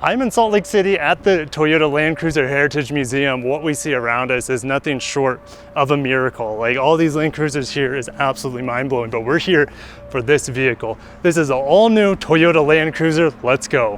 I'm in Salt Lake City at the Toyota Landcruiser Heritage Museum. What we see around us is nothing short of a miracle. Like, all these Landcruisers here is absolutely mind-blowing, but we're here for this vehicle. This is an all-new Toyota Landcruiser. Let's go.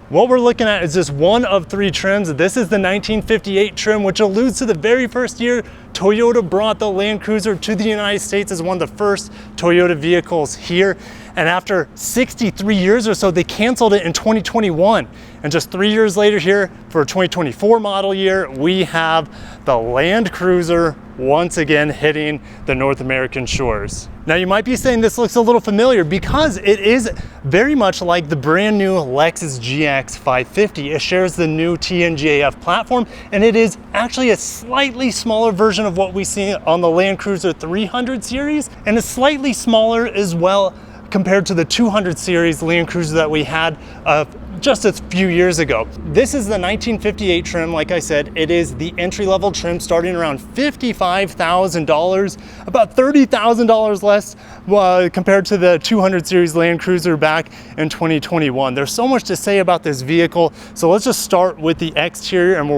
What we're looking at is just one of three trims. This is the 1958 trim, which alludes to the very first year Toyota brought the Landcruiser to the United States as one of the first Toyota vehicles here. And after 63 years or so, they canceled it in 2021. And just 3 years later here, for a 2024 model year, we have the Landcruiser once again hitting the North American shores. Now you might be saying this looks a little familiar because it is very much like the brand new Lexus GX 550. It shares the new TNGAF platform, and it is actually a slightly smaller version of what we see on the Landcruiser 300 series, and it's slightly smaller as well compared to the 200 series Landcruiser that we had just a few years ago. This is the 1958 trim. Like I said, it is the entry-level trim starting around $55,000, about $30,000 less compared to the 200 series Landcruiser back in 2021. There's so much to say about this vehicle, so let's just start with the exterior, and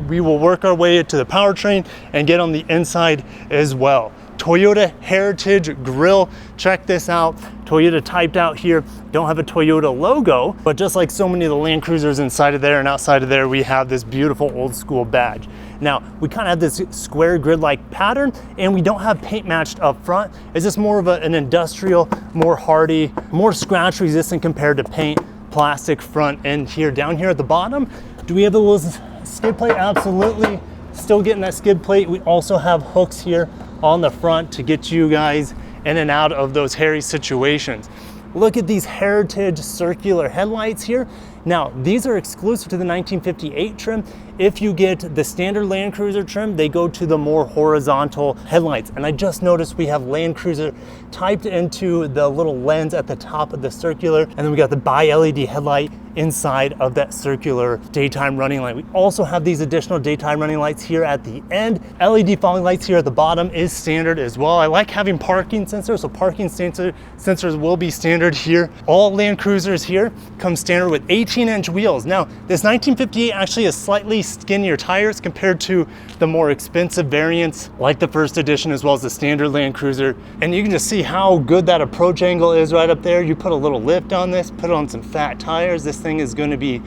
we will work our way to the powertrain and get on the inside as well. Toyota Heritage Grille, check this out. Toyota typed out here, don't have a Toyota logo, but just like so many of the Landcruisers inside of there and outside of there, we have this beautiful old school badge. Now, we kind of have this square grid-like pattern, and we don't have paint matched up front. It's just more of an industrial, more hardy, more scratch resistant compared to paint, plastic front end here. Down here at the bottom, do we have a little skid plate? Absolutely. Still getting that skid plate. We also have hooks here on the front to get you guys in and out of those hairy situations. Look at these Heritage circular headlights here. Now, these are exclusive to the 1958 trim. If you get the standard Landcruiser trim, they go to the more horizontal headlights. And I just noticed we have Landcruiser typed into the little lens at the top of the circular, and then we got the bi-LED headlight inside of that circular daytime running light. We also have these additional daytime running lights here at the end. LED fog lights here at the bottom is standard as well. I like having parking sensors, so parking sensors will be standard here. All Landcruisers here come standard with 18-inch wheels. Now, this 1958 actually has slightly skinnier tires compared to the more expensive variants like the first edition as well as the standard Landcruiser. And you can just see how good that approach angle is right up there. You put a little lift on this, put on some fat tires, this thing is going to be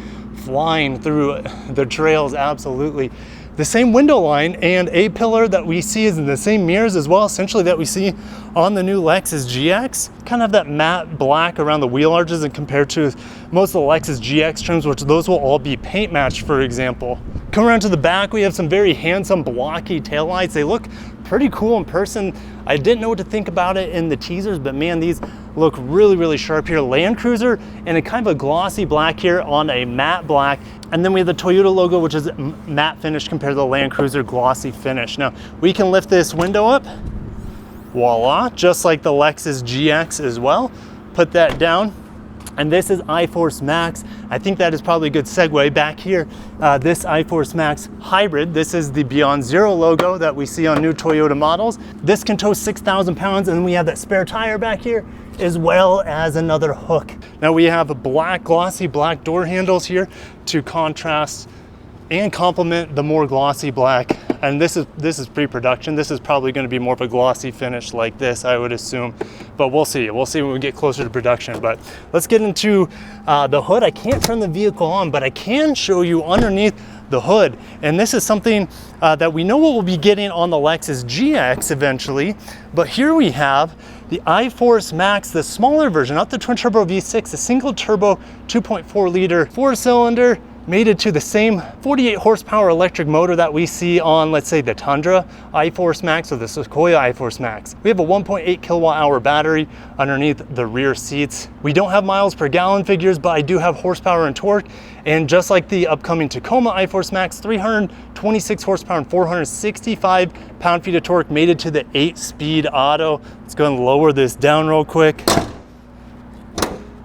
flying through the trails. Absolutely. The same window line and A-pillar that we see is in the same mirrors as well, essentially, that we see on the new Lexus GX. Kind of that matte black around the wheel arches, and compared to most of the Lexus GX trims, which those will all be paint matched, for example. Coming around to the back, we have some very handsome blocky taillights. They look pretty cool in person. I didn't know what to think about it in the teasers, but man, these look really, really sharp here. Landcruiser and a kind of a glossy black here on a matte black. And then we have the Toyota logo, which is matte finish compared to the Landcruiser glossy finish. Now, we can lift this window up, voila, just like the Lexus GX as well. Put that down. And this is iForce Max. I think that is probably a good segue back here. This iForce Max Hybrid, this is the Beyond Zero logo that we see on new Toyota models. This can tow 6,000 pounds, and we have that spare tire back here, as well as another hook. Now we have black, glossy black door handles here to contrast and complement the more glossy black. And this is pre-production. This is probably going to be more of a glossy finish like this, I would assume, but we'll see. We'll see when we get closer to production. But let's get into the hood. I can't turn the vehicle on, but I can show you underneath the hood. And this is something that we know what we'll be getting on the Lexus GX eventually. But here we have the iForce Max, the smaller version, not the twin turbo V6, the single turbo 2.4 liter 4-cylinder, mated to the same 48 horsepower electric motor that we see on, let's say, the Tundra iForce Max or the Sequoia iForce Max. We have a 1.8 kilowatt hour battery underneath the rear seats. We don't have miles per gallon figures, but I do have horsepower and torque. And just like the upcoming Tacoma iForce Max, 326 horsepower and 465 pound-feet of torque, mated to the 8-speed auto. Let's go and lower this down real quick.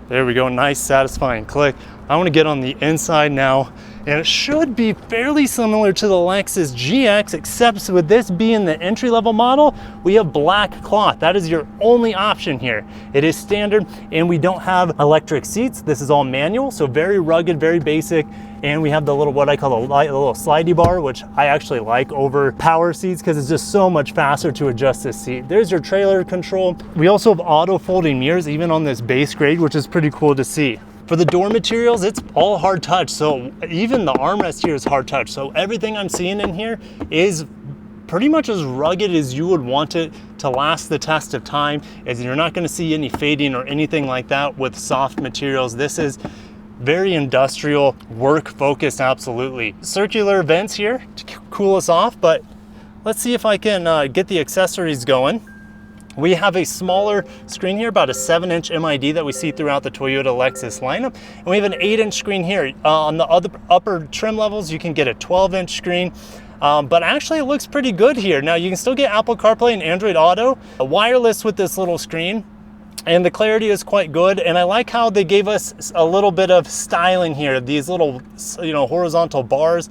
There we go, nice satisfying click. I want to get on the inside now And it should be fairly similar to the Lexus GX, except with this being the entry-level model, we have black cloth. That is your only option here. It is standard, and we don't have electric seats. This is all manual, so very rugged, very basic. And we have the little, what I call the little slidey bar, which I actually like over power seats because it's just so much faster to adjust this seat. There's your trailer control. We also have auto folding mirrors, even on this base grade, which is pretty cool to see. For the door materials, it's all hard touch. So even the armrest here is hard touch. So everything I'm seeing in here is pretty much as rugged as you would want it to last the test of time. As you're not gonna see any fading or anything like that with soft materials. This is very industrial, work focused, absolutely. Circular vents here to cool us off, but let's see if I can get the accessories going. We have a smaller screen here, about a 7-inch MID that we see throughout the Toyota Lexus lineup. And we have an 8-inch screen here. On the other upper trim levels, you can get a 12-inch screen. But actually it looks pretty good here. Now you can still get Apple CarPlay and Android Auto, wireless with this little screen. And the clarity is quite good, and I like how they gave us a little bit of styling here, these little, horizontal bars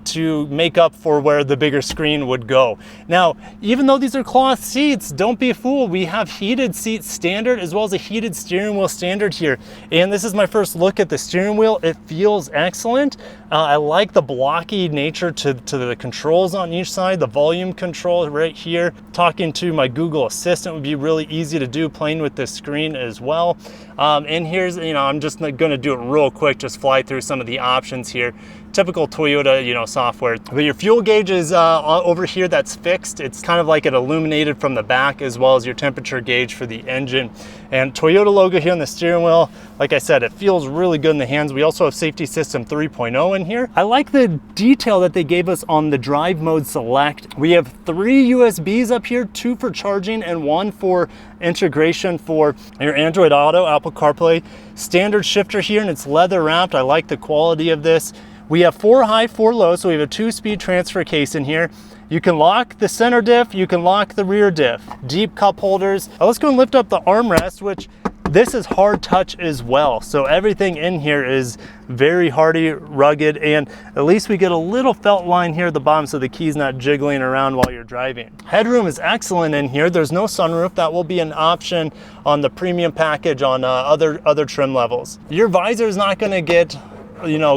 to make up for where the bigger screen would go. Now, even though these are cloth seats, don't be fooled. We have heated seats standard as well as a heated steering wheel standard here. And this is my first look at the steering wheel. It feels excellent. I like the blocky nature to the controls on each side, the volume control right here. Talking to my Google Assistant would be really easy to do, playing with this screen as well. And here's, I'm just gonna do it real quick, just fly through some of the options here. Typical Toyota, software. But your fuel gauge is over here, that's fixed. It's kind of like it illuminated from the back, as well as your temperature gauge for the engine. And Toyota logo here on the steering wheel. Like I said, it feels really good in the hands. We also have Safety System 3.0 in here. I like the detail that they gave us on the drive mode select. We have 3 USBs up here, 2 for charging and 1 for integration for your Android Auto, Apple CarPlay. Standard shifter here, and it's leather wrapped. I like the quality of this. We have 4 high, 4 low, so we have a 2-speed transfer case in here. You can lock the center diff, you can lock the rear diff. Deep cup holders. Now let's go and lift up the armrest, which this is hard touch as well. So everything in here is very hardy, rugged, and at least we get a little felt line here at the bottom so the key's not jiggling around while you're driving. Headroom is excellent in here. There's no sunroof. That will be an option on the premium package on other trim levels. Your visor is not gonna get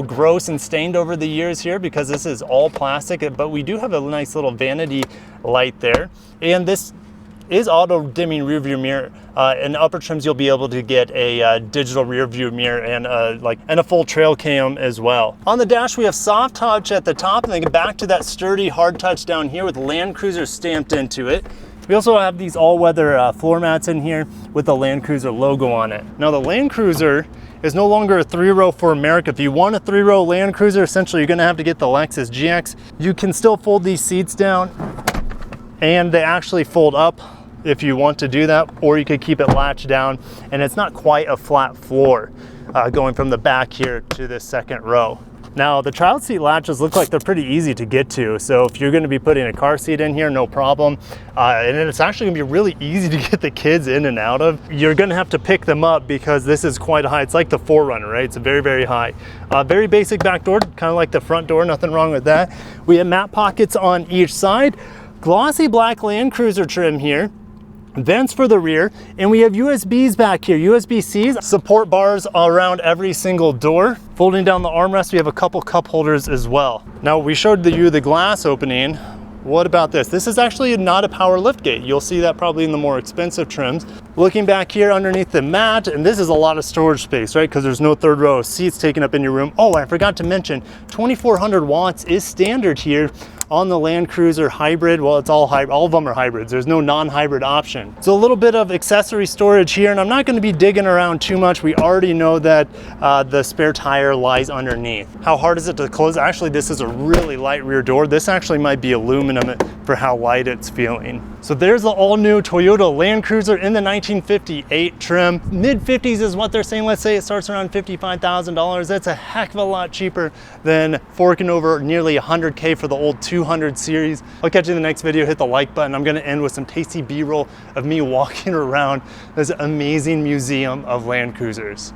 gross and stained over the years here because this is all plastic, but we do have a nice little vanity light there. And this is auto dimming rear view mirror. In upper trims, you'll be able to get a digital rear view mirror and a full trail cam as well. On the dash, we have soft touch at the top, and then back to that sturdy hard touch down here with Landcruiser stamped into it. We also have these all-weather floor mats in here with the Landcruiser logo on it. Now the Landcruiser is no longer a 3-row for America. If you want a 3-row Landcruiser, essentially you're gonna have to get the Lexus GX. You can still fold these seats down, and they actually fold up if you want to do that, or you could keep it latched down, and it's not quite a flat floor going from the back here to this second row. Now the child seat latches look like they're pretty easy to get to, so if you're going to be putting a car seat in here, no problem. And it's actually going to be really easy to get the kids in and out of. You're going to have to pick them up because this is quite high. It's like the 4Runner, right? It's very, very high. Very basic back door, kind of like the front door, nothing wrong with that. We have mat pockets on each side. Glossy black Landcruiser trim here. Vents for the rear, and we have USBs back here, USB-Cs, support bars around every single door. Folding down the armrest, we have a couple cup holders as well. Now we showed you the glass opening. What about this? This is actually not a power liftgate. You'll see that probably in the more expensive trims. Looking back here underneath the mat, and this is a lot of storage space, right? Because there's no third row of seats taken up in your room. Oh, I forgot to mention, 2400 watts is standard here on the Landcruiser hybrid. Well, it's all hybrid, all of them are hybrids. There's no non-hybrid option. So a little bit of accessory storage here, and I'm not gonna be digging around too much. We already know that the spare tire lies underneath. How hard is it to close? Actually, this is a really light rear door. This actually might be aluminum for how light it's feeling. So there's the all-new Toyota Landcruiser in the 1958 trim. Mid-50s is what they're saying. Let's say it starts around $55,000. That's a heck of a lot cheaper than forking over nearly 100K for the old 200 series. I'll catch you in the next video. Hit the like button. I'm gonna end with some tasty B-roll of me walking around this amazing museum of Landcruisers.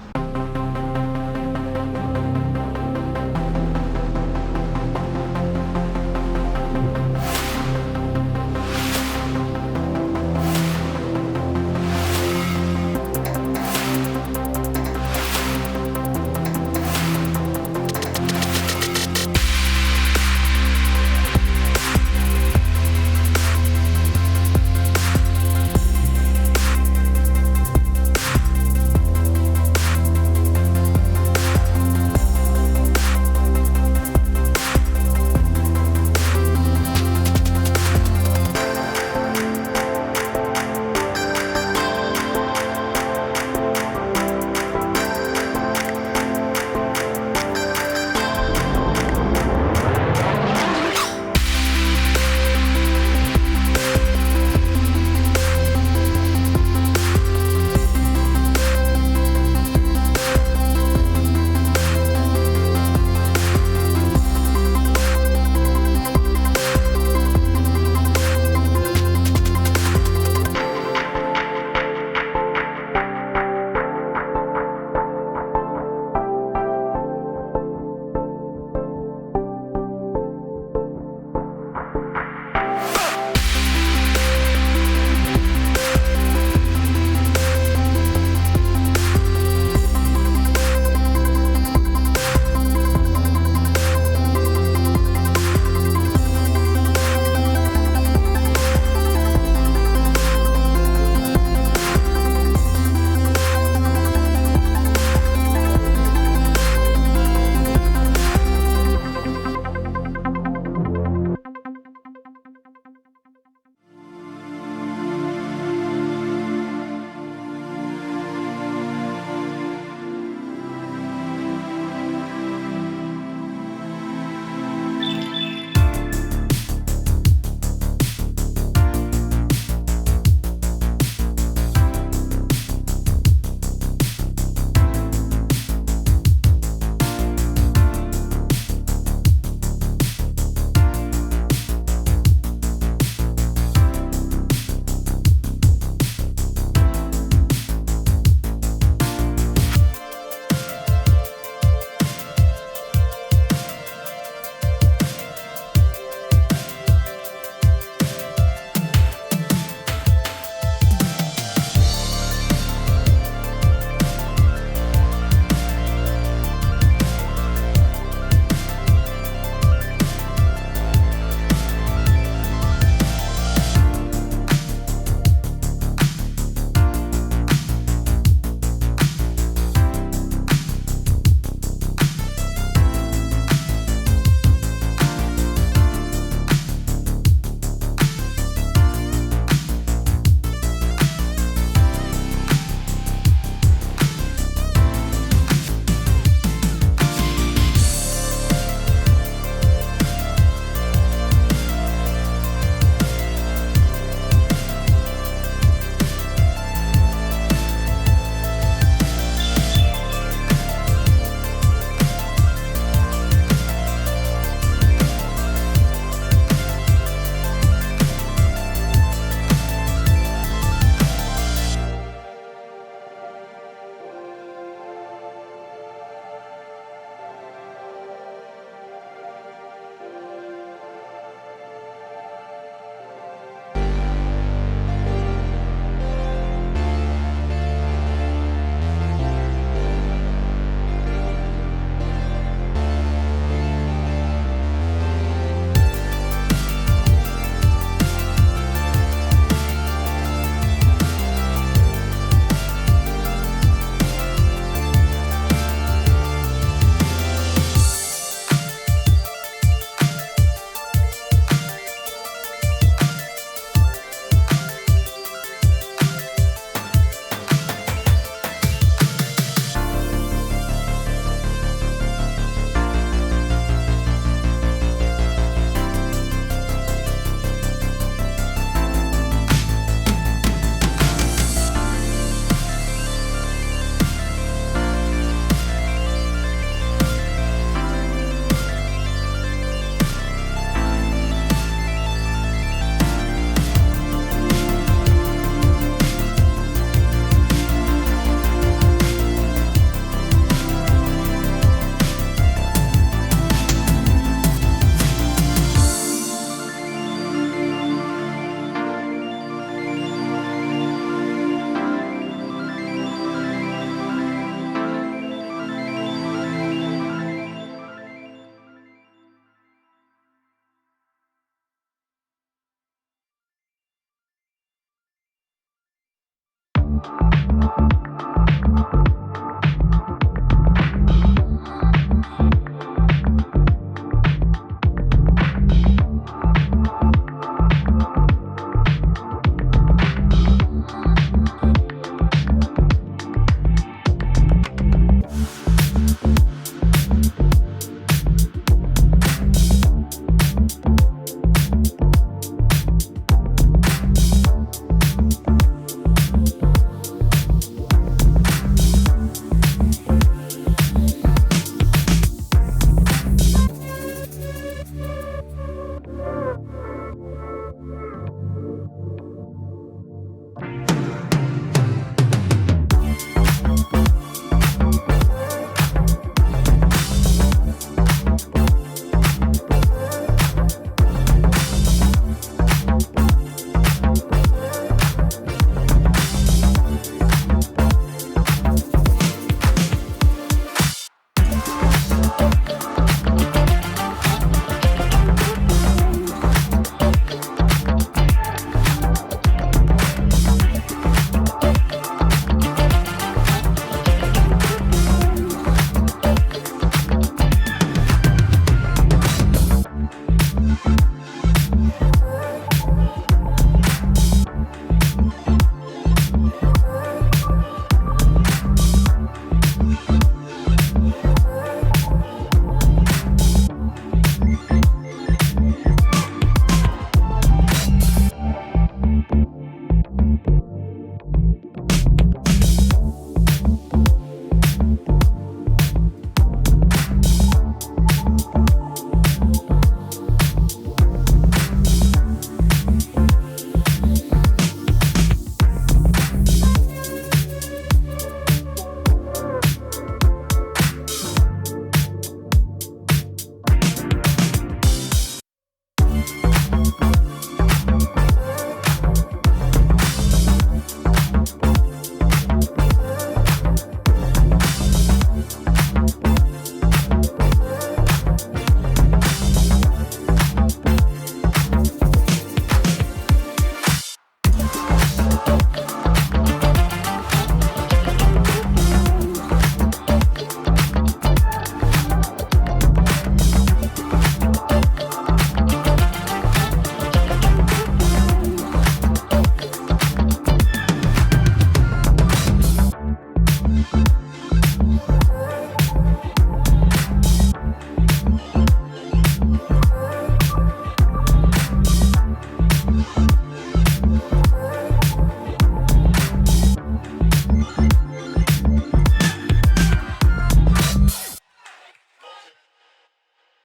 you.